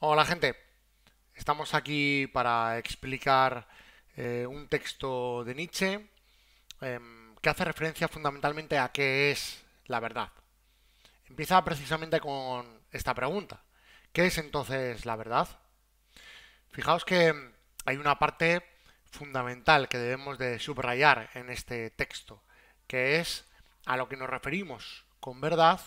Hola gente, estamos aquí para explicar un texto de Nietzsche que hace referencia fundamentalmente a qué es la verdad. Empieza precisamente con esta pregunta. ¿Qué es entonces la verdad? Fijaos que hay una parte fundamental que debemos de subrayar en este texto, que es a lo que nos referimos con verdad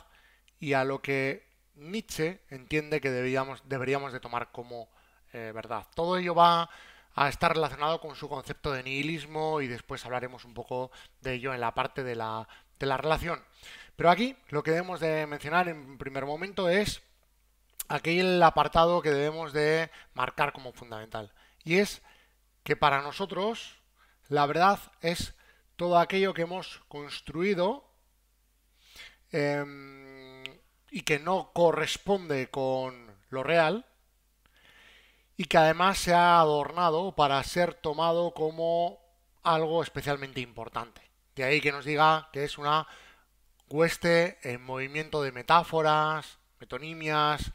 y a lo que Nietzsche entiende que deberíamos de tomar como verdad. Todo ello va a estar relacionado con su concepto de nihilismo y después hablaremos un poco de ello en la parte de la relación. Pero aquí lo que debemos de mencionar en primer momento es aquel apartado que debemos de marcar como fundamental. Y es que para nosotros la verdad es todo aquello que hemos construido y que no corresponde con lo real y que además se ha adornado para ser tomado como algo especialmente importante. De ahí que nos diga que es una hueste en movimiento de metáforas, metonimias,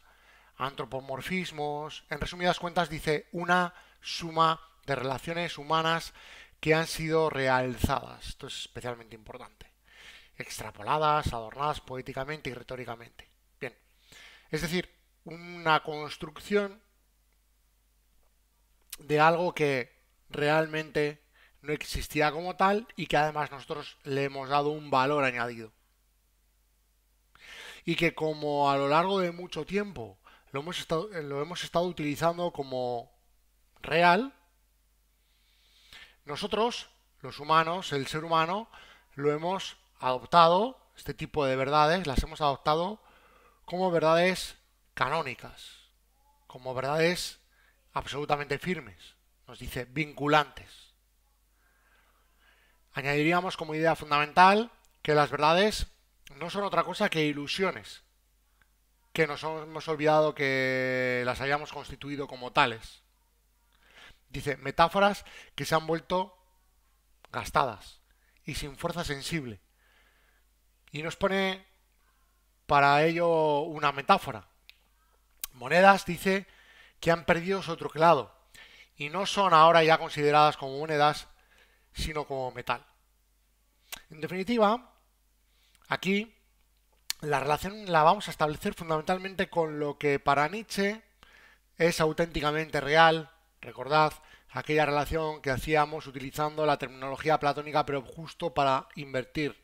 antropomorfismos. En resumidas cuentas dice una suma de relaciones humanas que han sido realzadas. Esto es especialmente importante. Extrapoladas, adornadas poéticamente y retóricamente. Bien. Es decir, una construcción de algo que realmente no existía como tal y que además nosotros le hemos dado un valor añadido. Y que como a lo largo de mucho tiempo lo hemos estado utilizando como real, nosotros, los humanos, el ser humano, lo hemos adoptado, este tipo de verdades, las hemos adoptado como verdades canónicas, como verdades absolutamente firmes, nos dice vinculantes. Añadiríamos como idea fundamental que las verdades no son otra cosa que ilusiones, que nos hemos olvidado que las hayamos constituido como tales. Dice, metáforas que se han vuelto gastadas y sin fuerza sensible. Y nos pone para ello una metáfora. Monedas, dice, que han perdido su troquelado y no son ahora ya consideradas como monedas, sino como metal. En definitiva, aquí la relación la vamos a establecer fundamentalmente con lo que para Nietzsche es auténticamente real. Recordad aquella relación que hacíamos utilizando la terminología platónica, pero justo para invertir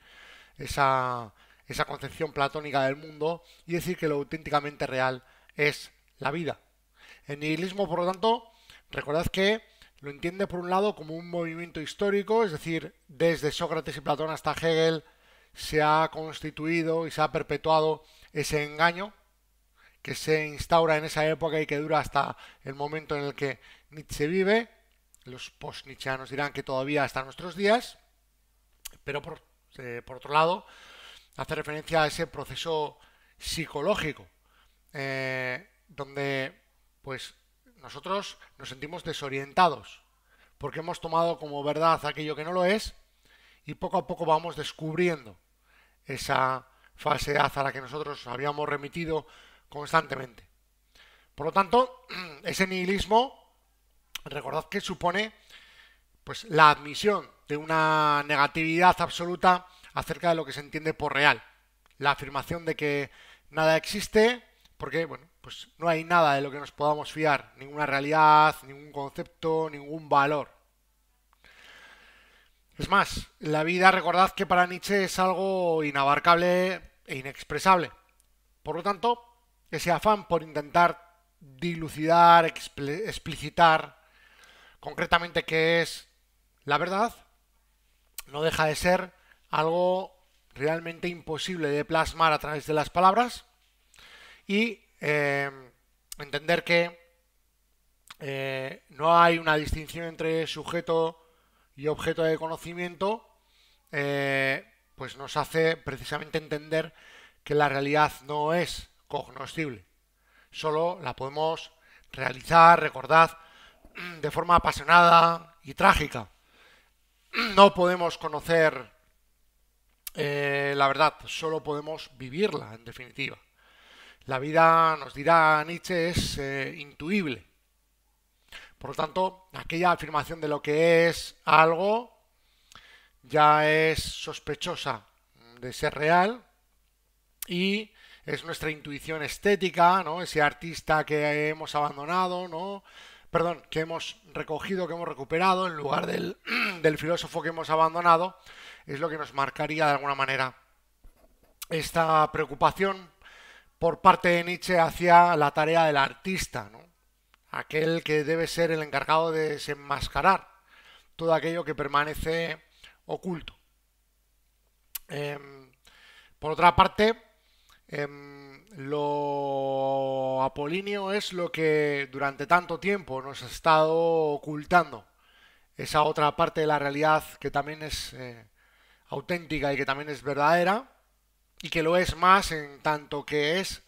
esa concepción platónica del mundo y decir que lo auténticamente real es la vida. El nihilismo, por lo tanto, recordad que lo entiende por un lado como un movimiento histórico, es decir, desde Sócrates y Platón hasta Hegel se ha constituido y se ha perpetuado ese engaño que se instaura en esa época y que dura hasta el momento en el que Nietzsche vive. Los post-nietzscheanos dirán que todavía hasta nuestros días, pero por otro lado hace referencia a ese proceso psicológico donde pues nosotros nos sentimos desorientados porque hemos tomado como verdad aquello que no lo es y poco a poco vamos descubriendo esa falsedad a la que nosotros habíamos remitido constantemente. Por lo tanto, ese nihilismo, recordad que supone pues la admisión de una negatividad absoluta acerca de lo que se entiende por real. La afirmación de que nada existe porque, bueno, pues no hay nada de lo que nos podamos fiar, ninguna realidad, ningún concepto, ningún valor. Es más, la vida, recordad que para Nietzsche es algo inabarcable e inexpresable. Por lo tanto, ese afán por intentar dilucidar, explicitar concretamente qué es la verdad, no deja de ser algo realmente imposible de plasmar a través de las palabras y entender que no hay una distinción entre sujeto y objeto de conocimiento, pues nos hace precisamente entender que la realidad no es cognoscible. Solo la podemos realizar, recordad, de forma apasionada y trágica. No podemos conocer la verdad, solo podemos vivirla, en definitiva. La vida, nos dirá Nietzsche, es intuible. Por lo tanto, aquella afirmación de lo que es algo ya es sospechosa de ser real y es nuestra intuición estética, ¿no? Ese artista que hemos abandonado, ¿no? Perdón, que hemos recogido, que hemos recuperado en lugar del filósofo que hemos abandonado, es lo que nos marcaría de alguna manera esta preocupación por parte de Nietzsche hacia la tarea del artista, ¿no? Aquel que debe ser el encargado de desenmascarar todo aquello que permanece oculto. Eh, por otra parte, lo apolíneo es lo que durante tanto tiempo nos ha estado ocultando. Esa otra parte de la realidad que también es auténtica y que también es verdadera y que lo es más en tanto que es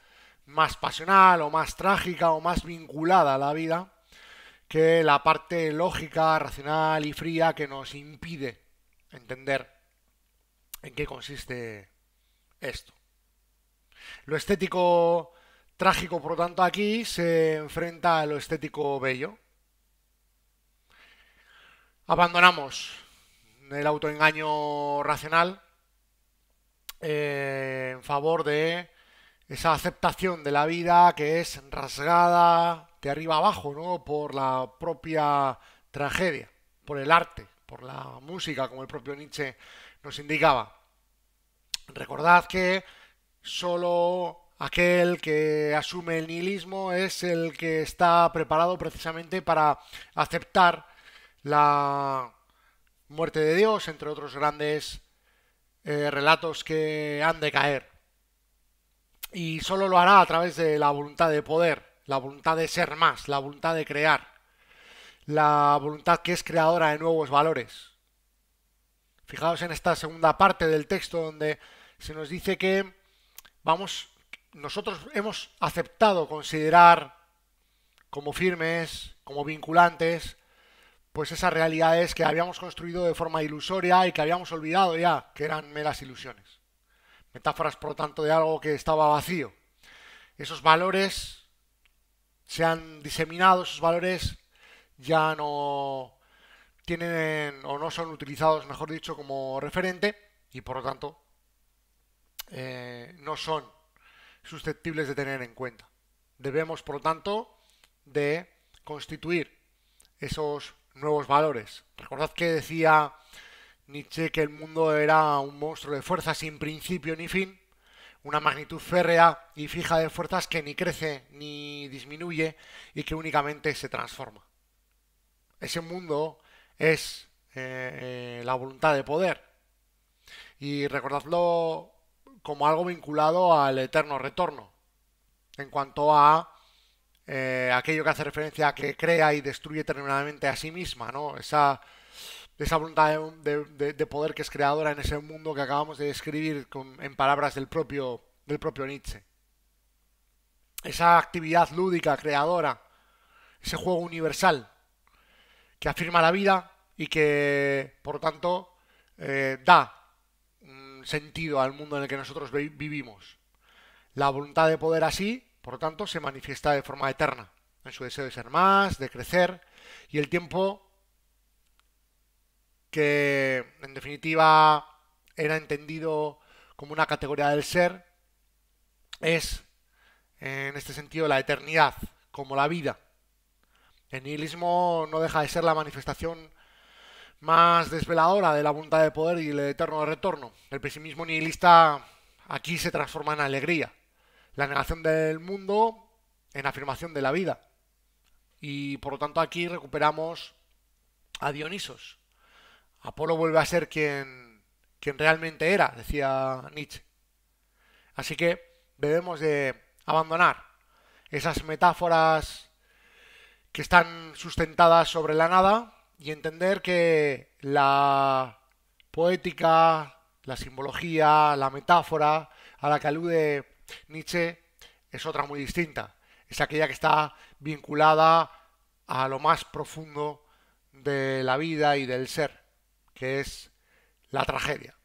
más pasional o más trágica o más vinculada a la vida que la parte lógica, racional y fría que nos impide entender en qué consiste esto. Lo estético trágico, por lo tanto, aquí se enfrenta a lo estético bello. Abandonamos el autoengaño racional en favor de esa aceptación de la vida que es rasgada de arriba abajo, ¿no? Por la propia tragedia, por el arte, por la música, como el propio Nietzsche nos indicaba. Recordad que solo aquel que asume el nihilismo es el que está preparado precisamente para aceptar la muerte de Dios, entre otros grandes relatos que han de caer. Y solo lo hará a través de la voluntad de poder, la voluntad de ser más, la voluntad de crear, la voluntad que es creadora de nuevos valores. Fijaos en esta segunda parte del texto donde se nos dice que nosotros hemos aceptado considerar como firmes, como vinculantes, pues esas realidades que habíamos construido de forma ilusoria y que habíamos olvidado ya que eran meras ilusiones. Metáforas, por lo tanto, de algo que estaba vacío. Esos valores se han diseminado, esos valores ya no tienen o no son utilizados, mejor dicho, como referente y por lo tanto no son susceptibles de tener en cuenta. Debemos, por lo tanto, de constituir esos nuevos valores. Recordad que decía Nietzsche que el mundo era un monstruo de fuerza sin principio ni fin, una magnitud férrea y fija de fuerzas que ni crece ni disminuye y que únicamente se transforma. Ese mundo es la voluntad de poder. Y recordadlo como algo vinculado al eterno retorno, en cuanto a aquello que hace referencia a que crea y destruye eternamente a sí misma, ¿no? Esa voluntad de poder que es creadora en ese mundo que acabamos de describir en palabras del propio Nietzsche. Esa actividad lúdica, creadora, ese juego universal que afirma la vida y que, por lo tanto, da sentido al mundo en el que nosotros vivimos. La voluntad de poder así, por lo tanto, se manifiesta de forma eterna, en su deseo de ser más, de crecer, y el tiempo que en definitiva era entendido como una categoría del ser, es en este sentido la eternidad, como la vida. El nihilismo no deja de ser la manifestación más desveladora de la voluntad de poder y el eterno retorno. El pesimismo nihilista aquí se transforma en alegría. La negación del mundo en afirmación de la vida. Y por lo tanto aquí recuperamos a Dionisos. Apolo vuelve a ser quien realmente era, decía Nietzsche. Así que debemos de abandonar esas metáforas que están sustentadas sobre la nada y entender que la poética, la simbología, la metáfora a la que alude Nietzsche es otra muy distinta. Es aquella que está vinculada a lo más profundo de la vida y del ser, que es la tragedia.